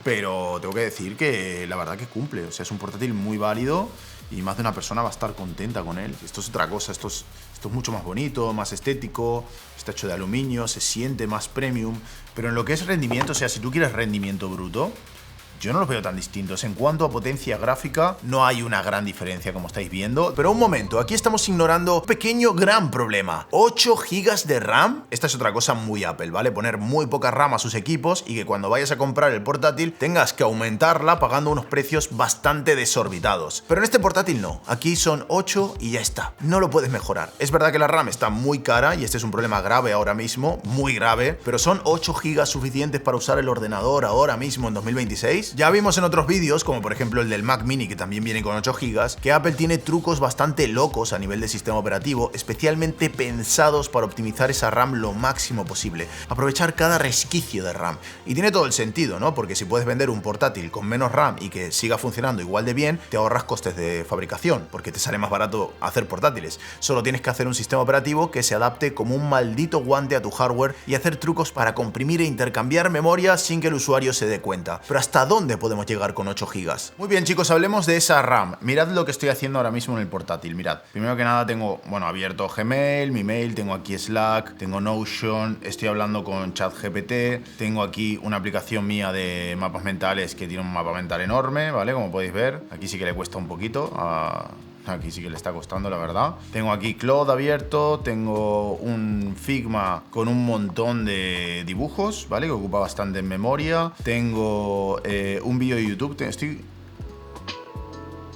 Pero tengo que decir que la verdad que cumple. O sea, es un portátil muy válido y más de una persona va a estar contenta con él. Esto es otra cosa, esto es mucho más bonito, más estético, está hecho de aluminio, se siente más premium. Pero en lo que es rendimiento, o sea, si tú quieres rendimiento bruto, yo no los veo tan distintos. En cuanto a potencia gráfica, no hay una gran diferencia como estáis viendo. Pero un momento, aquí estamos ignorando un pequeño gran problema. 8 GB de RAM. Esta es otra cosa muy Apple, ¿vale? Poner muy poca RAM a sus equipos y que cuando vayas a comprar el portátil tengas que aumentarla pagando unos precios bastante desorbitados. Pero en este portátil no. Aquí son 8 y ya está. No lo puedes mejorar. Es verdad que la RAM está muy cara y este es un problema grave ahora mismo, muy grave, pero son 8 GB suficientes para usar el ordenador ahora mismo en 2026. Ya vimos en otros vídeos, como por ejemplo el del Mac Mini, que también viene con 8 GB, que Apple tiene trucos bastante locos a nivel de sistema operativo, especialmente pensados para optimizar esa RAM lo máximo posible, aprovechar cada resquicio de RAM. Y tiene todo el sentido, ¿no? Porque si puedes vender un portátil con menos RAM y que siga funcionando igual de bien, te ahorras costes de fabricación, porque te sale más barato hacer portátiles. Solo tienes que hacer un sistema operativo que se adapte como un maldito guante a tu hardware y hacer trucos para comprimir e intercambiar memoria sin que el usuario se dé cuenta. Pero ¿hasta dónde podemos llegar con 8 GB? Muy bien, chicos, hablemos de esa RAM. Mirad lo que estoy haciendo ahora mismo en el portátil. Mirad, primero que nada tengo, bueno, abierto Gmail, mi mail, tengo aquí Slack, tengo Notion, estoy hablando con ChatGPT, tengo aquí una aplicación mía de mapas mentales que tiene un mapa mental enorme, ¿vale? Como podéis ver, aquí sí que le cuesta un poquito Aquí sí que le está costando, la verdad. Tengo aquí Claude abierto, tengo un Figma con un montón de dibujos, ¿vale? Que ocupa bastante en memoria. Tengo un vídeo de YouTube, estoy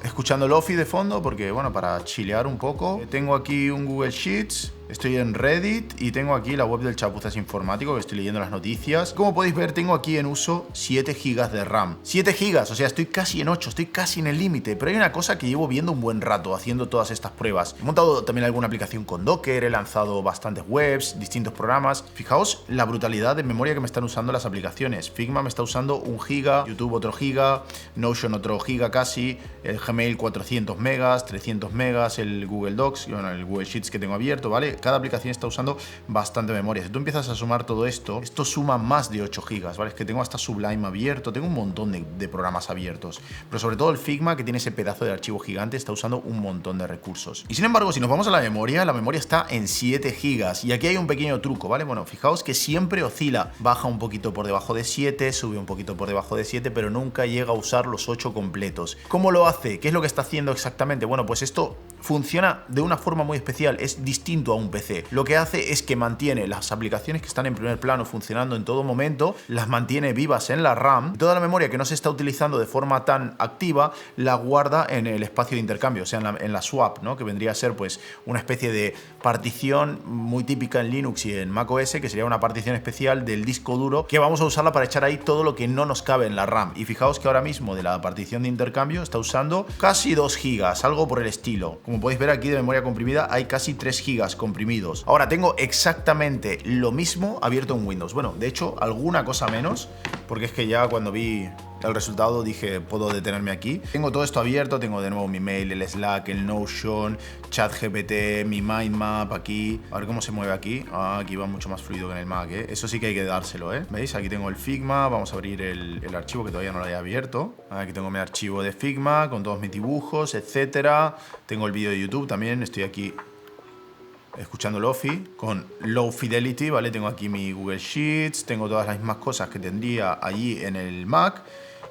escuchando Lofi de fondo porque, bueno, para chilear un poco. Tengo aquí un Google Sheets. Estoy en Reddit y tengo aquí la web del Chapuzas Informático, que estoy leyendo las noticias. Como podéis ver, tengo aquí en uso 7 GB de RAM. 7 GB, o sea, estoy casi en 8, estoy casi en el límite. Pero hay una cosa que llevo viendo un buen rato haciendo todas estas pruebas. He montado también alguna aplicación con Docker, he lanzado bastantes webs, distintos programas. Fijaos la brutalidad de memoria que me están usando las aplicaciones. Figma me está usando 1 GB, YouTube otro GB, Notion otro GB casi, el Gmail 400 megas, 300 megas, el Google Docs, bueno, el Google Sheets que tengo abierto, ¿vale? Cada aplicación está usando bastante memoria. Si tú empiezas a sumar todo esto, esto suma más de 8 GB, ¿vale? Es que tengo hasta Sublime abierto, tengo un montón de programas abiertos. Pero sobre todo el Figma, que tiene ese pedazo de archivo gigante, está usando un montón de recursos. Y sin embargo, si nos vamos a la memoria está en 7 GB. Y aquí hay un pequeño truco, ¿vale? Bueno, fijaos que siempre oscila. Baja un poquito por debajo de 7, sube un poquito por debajo de 7, pero nunca llega a usar los 8 completos. ¿Cómo lo hace? ¿Qué es lo que está haciendo exactamente? Bueno, pues esto funciona de una forma muy especial. Es distinto a un un PC. Lo que hace es que mantiene las aplicaciones que están en primer plano funcionando en todo momento, las mantiene vivas en la RAM, toda la memoria que no se está utilizando de forma tan activa la guarda en el espacio de intercambio, o sea, en la swap, ¿no? Que vendría a ser pues una especie de partición muy típica en Linux y en macOS, que sería una partición especial del disco duro, que vamos a usarla para echar ahí todo lo que no nos cabe en la RAM. Y fijaos que ahora mismo de la partición de intercambio está usando casi 2 gigas, algo por el estilo. Como podéis ver aquí de memoria comprimida hay casi 3 gigas comprimidos. Ahora tengo exactamente lo mismo abierto en Windows. Bueno, de hecho alguna cosa menos, porque es que ya cuando vi el resultado dije, puedo detenerme aquí. Tengo todo esto abierto, tengo de nuevo mi mail, el Slack, el Notion, ChatGPT, mi mindmap aquí. A ver cómo se mueve aquí. Aquí va mucho más fluido que en el Mac, ¿eh? Eso sí que hay que dárselo, ¿eh? ¿Veis? Aquí tengo el Figma, vamos a abrir el archivo que todavía no lo he abierto. Aquí tengo mi archivo de Figma con todos mis dibujos, etcétera. Tengo el vídeo de YouTube también, estoy aquí escuchando Lofi con Low Fidelity, ¿vale? Tengo aquí mi Google Sheets, tengo todas las mismas cosas que tendría allí en el Mac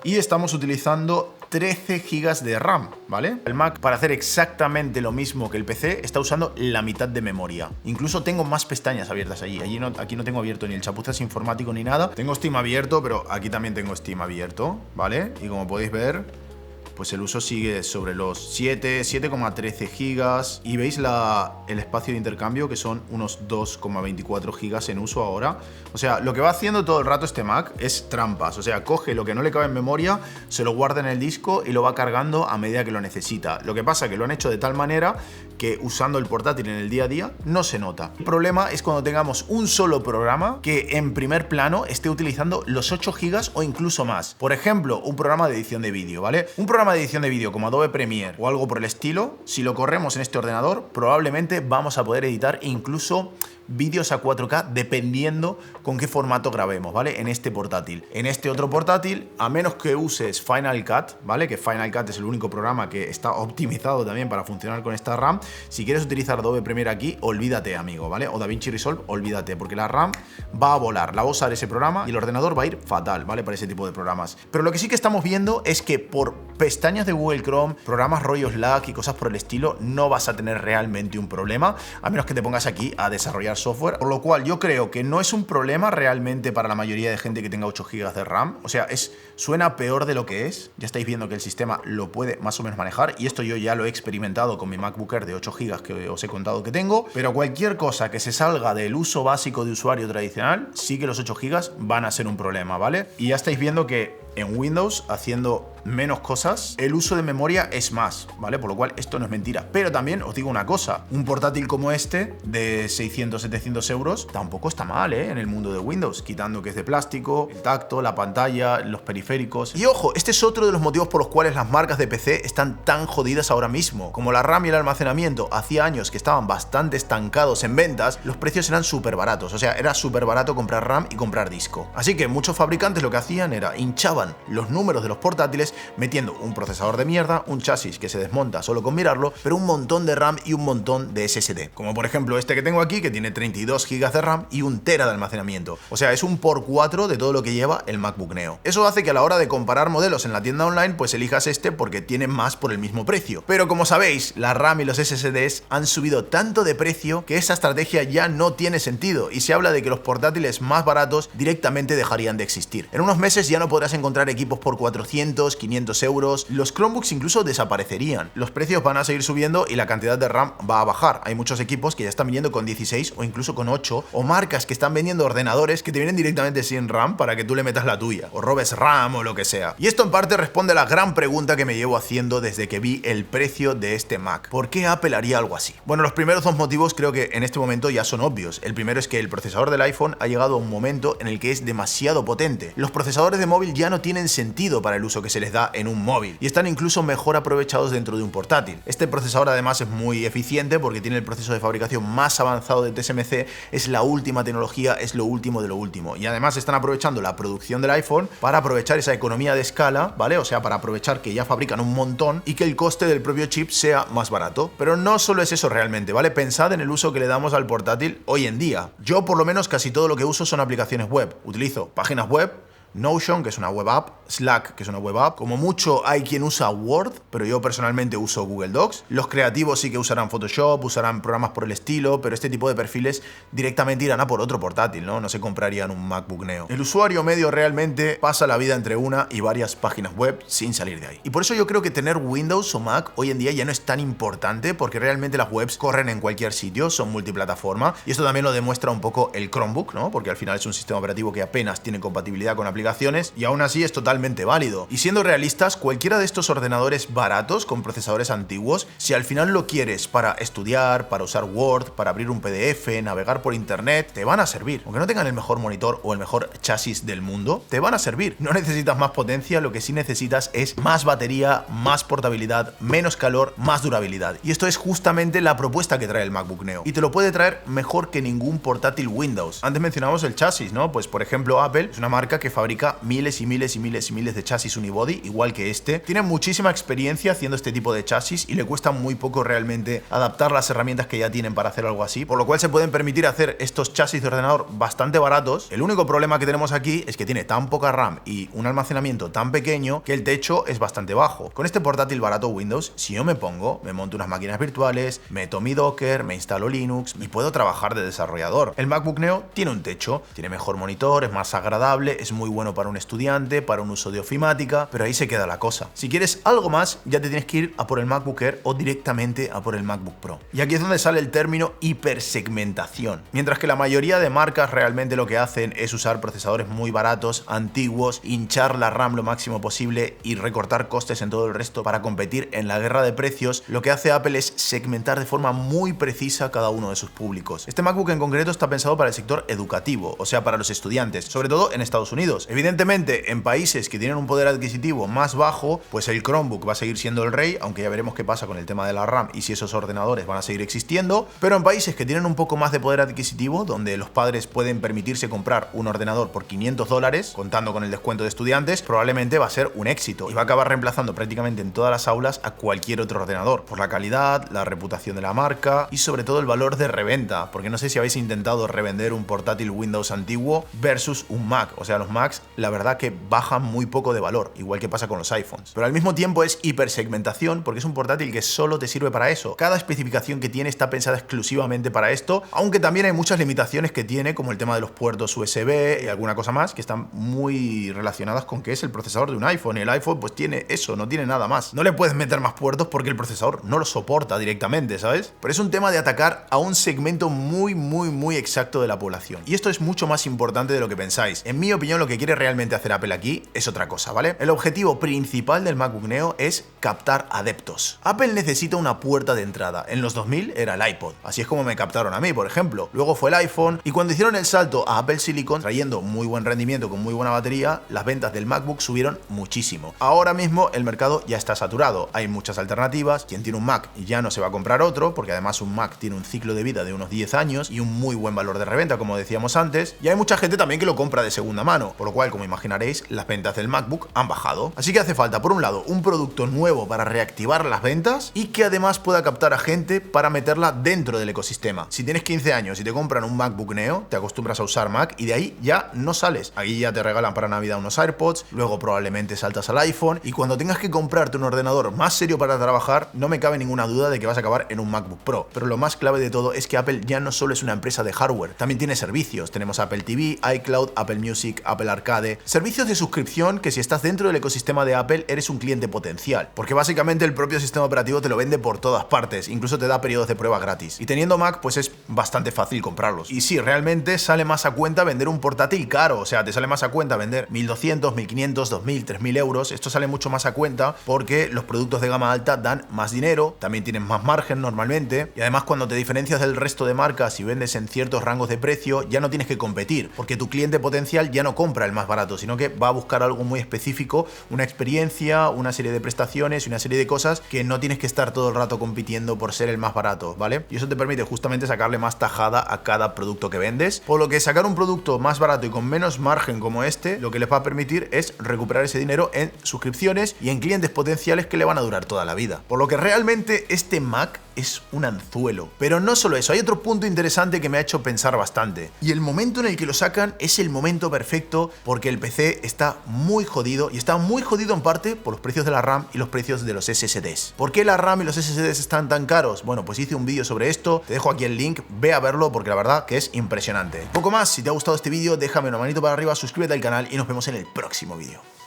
y estamos utilizando 13 GB de RAM, ¿vale? El Mac, para hacer exactamente lo mismo que el PC, está usando la mitad de memoria. Incluso tengo más pestañas abiertas allí. Aquí no tengo abierto ni el chapuzas informático ni nada. Tengo Steam abierto, pero aquí también tengo Steam abierto, ¿vale? Y como podéis ver, pues el uso sigue sobre los 7,13 gigas y veis el espacio de intercambio que son unos 2,24 gigas en uso ahora. O sea, lo que va haciendo todo el rato este Mac es trampas. O sea, coge lo que no le cabe en memoria, se lo guarda en el disco y lo va cargando a medida que lo necesita. Lo que pasa es que lo han hecho de tal manera que usando el portátil en el día a día no se nota. El problema es cuando tengamos un solo programa que en primer plano esté utilizando los 8 gigas o incluso más. Por ejemplo, un programa de edición de vídeo, ¿vale? Un programa de edición de vídeo como Adobe Premiere o algo por el estilo, si lo corremos en este ordenador, probablemente vamos a poder editar incluso vídeos a 4K dependiendo con qué formato grabemos, ¿vale? En este portátil. En este otro portátil, a menos que uses Final Cut, ¿vale? Que Final Cut es el único programa que está optimizado también para funcionar con esta RAM. Si quieres utilizar Adobe Premiere aquí, olvídate, amigo, ¿vale? O DaVinci Resolve, olvídate, porque la RAM va a volar, la va a usar ese programa y el ordenador va a ir fatal, ¿vale? Para ese tipo de programas. Pero lo que sí que estamos viendo es que por pestañas de Google Chrome, programas rollo Slack y cosas por el estilo, no vas a tener realmente un problema, a menos que te pongas aquí a desarrollar software, por lo cual yo creo que no es un problema realmente para la mayoría de gente que tenga 8 GB de RAM. O sea, suena peor de lo que es. Ya estáis viendo que el sistema lo puede más o menos manejar y esto yo ya lo he experimentado con mi MacBook Air de 8 GB que os he contado que tengo, pero cualquier cosa que se salga del uso básico de usuario tradicional, sí que los 8 GB van a ser un problema, ¿vale? Y ya estáis viendo que en Windows, haciendo menos cosas, el uso de memoria es más, ¿vale? Por lo cual esto no es mentira. Pero también os digo una cosa, un portátil como este de 600-700 euros tampoco está mal, ¿eh? En el mundo de Windows, quitando que es de plástico, el tacto, la pantalla, los periféricos. Y ojo, este es otro de los motivos por los cuales las marcas de PC están tan jodidas ahora mismo. Como la RAM y el almacenamiento hacía años que estaban bastante estancados en ventas, los precios eran súper baratos. O sea, era súper barato comprar RAM y comprar disco. Así que muchos fabricantes lo que hacían era hinchaban los números de los portátiles metiendo un procesador de mierda, un chasis que se desmonta solo con mirarlo, pero un montón de RAM y un montón de SSD. Como por ejemplo este que tengo aquí, que tiene 32 GB de RAM y 1 TB de almacenamiento. O sea, es un por 4 de todo lo que lleva el MacBook Neo. Eso hace que a la hora de comparar modelos en la tienda online, pues elijas este porque tiene más por el mismo precio. Pero como sabéis, la RAM y los SSDs han subido tanto de precio que esa estrategia ya no tiene sentido y se habla de que los portátiles más baratos directamente dejarían de existir. En unos meses ya no podrás encontrar equipos por 400, 500 euros, los Chromebooks incluso desaparecerían. Los precios van a seguir subiendo y la cantidad de RAM va a bajar. Hay muchos equipos que ya están viniendo con 16 o incluso con 8, o marcas que están vendiendo ordenadores que te vienen directamente sin RAM para que tú le metas la tuya, o robes RAM o lo que sea. Y esto en parte responde a la gran pregunta que me llevo haciendo desde que vi el precio de este Mac. ¿Por qué Apple haría algo así? Bueno, los primeros dos motivos creo que en este momento ya son obvios. El primero es que el procesador del iPhone ha llegado a un momento en el que es demasiado potente. Los procesadores de móvil ya no tienen sentido para el uso que se les da en un móvil y están incluso mejor aprovechados dentro de un portátil. Este procesador además es muy eficiente porque tiene el proceso de fabricación más avanzado de TSMC, es la última tecnología, es lo último de lo último, y además están aprovechando la producción del iPhone para aprovechar esa economía de escala, ¿vale? O sea, para aprovechar que ya fabrican un montón y que el coste del propio chip sea más barato. Pero no solo es eso realmente, ¿vale? Pensad en el uso que le damos al portátil hoy en día. Yo por lo menos casi todo lo que uso son aplicaciones web. Utilizo páginas web, Notion, que es una web app, Slack, que es una web app. Como mucho hay quien usa Word, pero yo personalmente uso Google Docs. Los creativos sí que usarán Photoshop, usarán programas por el estilo, pero este tipo de perfiles directamente irán a por otro portátil, ¿no? No se comprarían un MacBook Neo. El usuario medio realmente pasa la vida entre una y varias páginas web sin salir de ahí. Y por eso yo creo que tener Windows o Mac hoy en día ya no es tan importante, porque realmente las webs corren en cualquier sitio, son multiplataforma, y esto también lo demuestra un poco el Chromebook, ¿no? Porque al final es un sistema operativo que apenas tiene compatibilidad con aplicaciones y aún así es totalmente válido. Y siendo realistas, cualquiera de estos ordenadores baratos con procesadores antiguos, si al final lo quieres para estudiar, para usar Word, para abrir un PDF, navegar por internet, te van a servir. Aunque no tengan el mejor monitor o el mejor chasis del mundo, te van a servir. No necesitas más potencia, lo que sí necesitas es más batería, más portabilidad, menos calor, más durabilidad. Y esto es justamente la propuesta que trae el MacBook Neo. Y te lo puede traer mejor que ningún portátil Windows. Antes mencionamos el chasis, ¿no? Pues por ejemplo Apple es una marca que fabrica miles y miles y miles y miles de chasis unibody, igual que este. Tiene muchísima experiencia haciendo este tipo de chasis y le cuesta muy poco realmente adaptar las herramientas que ya tienen para hacer algo así, por lo cual se pueden permitir hacer estos chasis de ordenador bastante baratos. El único problema que tenemos aquí es que tiene tan poca RAM y un almacenamiento tan pequeño que el techo es bastante bajo. Con este portátil barato Windows, si yo me monto unas máquinas virtuales, meto mi Docker, me instalo Linux y puedo trabajar de desarrollador. El MacBook Neo tiene un techo, tiene mejor monitor, es más agradable, es muy bueno para un estudiante, para un uso de ofimática, pero ahí se queda la cosa. Si quieres algo más, ya te tienes que ir a por el MacBook Air o directamente a por el MacBook Pro. Y aquí es donde sale el término hipersegmentación. Mientras que la mayoría de marcas realmente lo que hacen es usar procesadores muy baratos, antiguos, hinchar la RAM lo máximo posible y recortar costes en todo el resto para competir en la guerra de precios, lo que hace Apple es segmentar de forma muy precisa cada uno de sus públicos. Este MacBook en concreto está pensado para el sector educativo, o sea, para los estudiantes, sobre todo en Estados Unidos. Evidentemente, en países que tienen un poder adquisitivo más bajo, pues el Chromebook va a seguir siendo el rey, aunque ya veremos qué pasa con el tema de la RAM y si esos ordenadores van a seguir existiendo, pero en países que tienen un poco más de poder adquisitivo, donde los padres pueden permitirse comprar un ordenador por $500, contando con el descuento de estudiantes, probablemente va a ser un éxito y va a acabar reemplazando prácticamente en todas las aulas a cualquier otro ordenador, por la calidad, la reputación de la marca y sobre todo el valor de reventa, porque no sé si habéis intentado revender un portátil Windows antiguo versus un Mac, o sea, los Macs la verdad que bajan muy poco de valor, igual que pasa con los iPhones, pero al mismo tiempo es hipersegmentación porque es un portátil que solo te sirve para eso. Cada especificación que tiene está pensada exclusivamente para esto, aunque también hay muchas limitaciones que tiene, como el tema de los puertos USB y alguna cosa más que están muy relacionadas con que es el procesador de un iPhone, y el iPhone pues tiene eso, no tiene nada más. No le puedes meter más puertos porque el procesador no lo soporta directamente, ¿sabes? Pero es un tema de atacar a un segmento muy exacto de la población. Y esto es mucho más importante de lo que pensáis. En mi opinión, lo que quiere realmente hacer Apple aquí es otra cosa, ¿vale? El objetivo principal del MacBook Neo es captar adeptos. Apple necesita una puerta de entrada. En los 2000 era el iPod. Así es como me captaron a mí, por ejemplo. Luego fue el iPhone y cuando hicieron el salto a Apple Silicon, trayendo muy buen rendimiento con muy buena batería, las ventas del MacBook subieron muchísimo. Ahora mismo el mercado ya está saturado. Hay muchas alternativas. Quien tiene un Mac ya no se va a comprar otro, porque además un Mac tiene un ciclo de vida de unos 10 años y un muy buen valor de reventa, como decíamos antes. Y hay mucha gente también que lo compra de segunda mano, por lo cual, como imaginaréis, las ventas del MacBook han bajado. Así que hace falta, por un lado, un producto nuevo para reactivar las ventas y que además pueda captar a gente para meterla dentro del ecosistema. Si tienes 15 años y te compran un MacBook Neo, te acostumbras a usar Mac y de ahí ya no sales. Ahí ya te regalan para Navidad unos AirPods, luego probablemente saltas al iPhone y cuando tengas que comprarte un ordenador más serio para trabajar, no me cabe ninguna duda de que vas a acabar en un MacBook Pro. Pero lo más clave de todo es que Apple ya no solo es una empresa de hardware, también tiene servicios. Tenemos Apple TV, iCloud, Apple Music, Apple Arcade, servicios de suscripción que si estás dentro del ecosistema de Apple eres un cliente potencial, porque básicamente el propio sistema operativo te lo vende por todas partes, incluso te da periodos de prueba gratis. Y teniendo Mac pues es bastante fácil comprarlos. Y sí, realmente sale más a cuenta vender un portátil caro, o sea, te sale más a cuenta vender 1.200, 1.500, 2.000, 3.000 euros. Esto sale mucho más a cuenta porque los productos de gama alta dan más dinero, también tienen más margen normalmente, y además cuando te diferencias del resto de marcas y vendes en ciertos rangos de precio, ya no tienes que competir, porque tu cliente potencial ya no compra el más barato, sino que va a buscar algo muy específico, una experiencia, una serie de prestaciones y una serie de cosas que no tienes que estar todo el rato compitiendo por ser el más barato, ¿vale? Y eso te permite justamente sacarle más tajada a cada producto que vendes, por lo que sacar un producto más barato y con menos margen como este, lo que les va a permitir es recuperar ese dinero en suscripciones y en clientes potenciales que le van a durar toda la vida. Por lo que realmente este Mac es un anzuelo. Pero no solo eso, hay otro punto interesante que me ha hecho pensar bastante. Y el momento en el que lo sacan es el momento perfecto porque el PC está muy jodido y está muy jodido en parte por los precios de la RAM y los precios de los SSDs. ¿Por qué la RAM y los SSDs están tan caros? Bueno, pues hice un vídeo sobre esto, te dejo aquí el link, ve a verlo porque la verdad que es impresionante. Poco más, si te ha gustado este vídeo déjame una manito para arriba, suscríbete al canal y nos vemos en el próximo vídeo.